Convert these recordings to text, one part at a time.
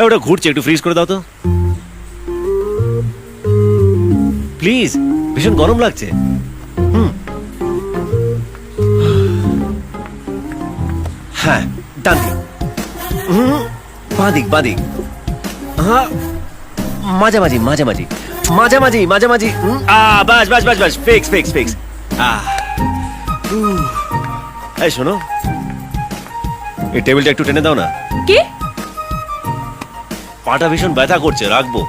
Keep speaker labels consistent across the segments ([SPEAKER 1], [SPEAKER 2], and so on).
[SPEAKER 1] ওটা ঘুরছে, একটু ফ্রিজ করে দাও তো প্লিজ, ভীষণ গরম লাগছে। হ্যাঁ, ডান দিক, বাঁদিক বাঁদিক, হ্যাঁ, মাঝামাঝি মাঝামাঝি মাঝামাঝি মাঝামাঝি, বাস বাস বাস বাস, ফিক্স ফিক্স ফিক্স। এই শোনো, এই টেবিলটা একটু টেনে দাও না,
[SPEAKER 2] কি?
[SPEAKER 1] পাটা ভীষণ ব্যথা করছে, রাখবো?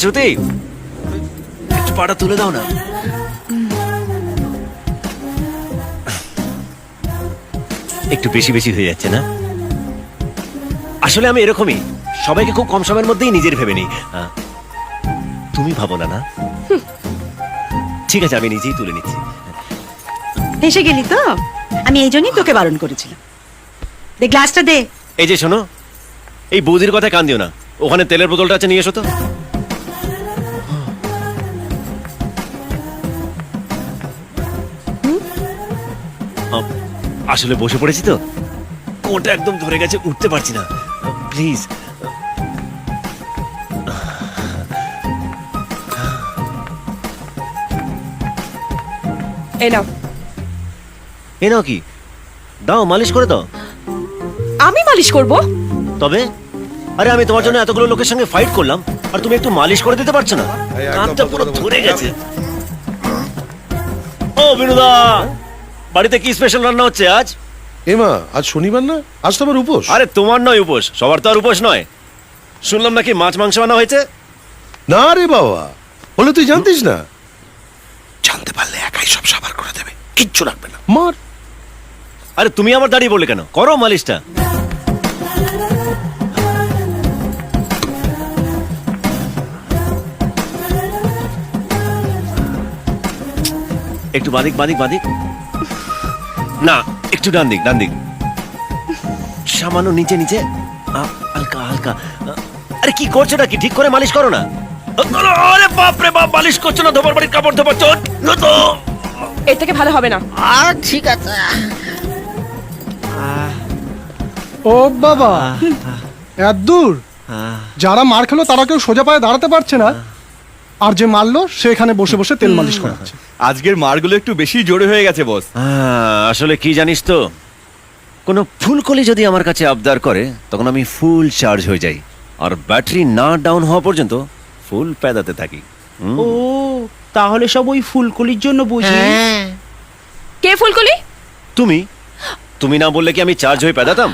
[SPEAKER 1] শ্রুতি, একটু পাটা তুলে দাও না। একটু বেশি বেশি হয়ে যাচ্ছে না? আসলে আমি এরকমই, সবাইকে খুব কম সময়ের মধ্যেই নিজের ভেবে নিই। তুমি ভাবো না? না, ঠিক আছে, আমি নিজেই তুলে নিচ্ছি।
[SPEAKER 3] এসে গেলি তো, আমি এই জন্যই তোকে বারণ করেছিলাম। দে গ্লাসটা দে।
[SPEAKER 1] এই যে শোনো, এই বৌদির কথা কান দিও না, ওখানে তেলের বোতলটা আছে, নিয়ে এসো তো। আসলে বসে পড়েছি তো, কোনটা একদম ধরে গেছে, উঠতে পারছি না, প্লিজ।
[SPEAKER 2] এই নাও।
[SPEAKER 1] এ নাও, কি দাও, মালিশ করে দাও।
[SPEAKER 2] আমি মালিশ করব?
[SPEAKER 1] তবে আরে, আমি তোমার জন্য এতগুলো লোকের সঙ্গে ফাইট করলাম, আর তুমি একটু মালিশ করে দিতে পারছো না? কাঁধটা পুরো ধরে গেছে। ও বিনুদা, বাড়িতে কি স্পেশাল রান্না হচ্ছে আজ?
[SPEAKER 4] এমা, আজ শনিবার না? আজ তো আমার উপোস।
[SPEAKER 1] আরে তোমার নয় উপোস, সবার তো আর উপোস নয়। শুনলাম নাকি মাছ মাংস আনা হয়েছে।
[SPEAKER 4] না রে বাবা, বলে তুই জানতিস না? জানতে পারলে একাই সব সাবার করে দেবে, কিচ্ছু রাখবে না, মার।
[SPEAKER 1] আরে তুমি আমার দাঁড়িয়ে বললে কেন? করো মালিশটা। একটু বাদিক বাদিক বাদিক, না একটু ডান দিক ডান দিক, সামান্য নিচে নিচে, হালকা হালকা। আরে কি করছোটা কি? ঠিক করে মালিশ করো না। আরে বাপ রে বাপ, মালিশ করছো না, ধোবার বাড়ির কাপড় ধোবার চোট তো।
[SPEAKER 2] এর থেকে ভালো হবে না।
[SPEAKER 5] আর ঠিক আছে।
[SPEAKER 6] ও বাবা, এত দূর? যারা মার খেলো তারা কেউ সোজা পায়ে দাঁড়াতে পারছে না, আর যে মারলো সে এখানে বসে বসে তেল মালিশ করাচ্ছে।
[SPEAKER 7] আজকের মারগুলো একটু বেশি জোরে হয়ে গেছে বস।
[SPEAKER 1] আসলে কি জানিস তো, কোনো ফুলকলি যদি আমার কাছে আবদার করে, তখন আমি ফুল চার্জ হয়ে যাই, আর ব্যাটারি না ডাউন হওয়া পর্যন্ত ফুল পেদাতে থাকি।
[SPEAKER 5] ও, তাহলে সব ওই ফুলকলির জন্য বুঝি।
[SPEAKER 2] কে ফুলকলি?
[SPEAKER 1] তুমি তুমি না বললে কি আমি চার্জ হয়ে পেদাতাম?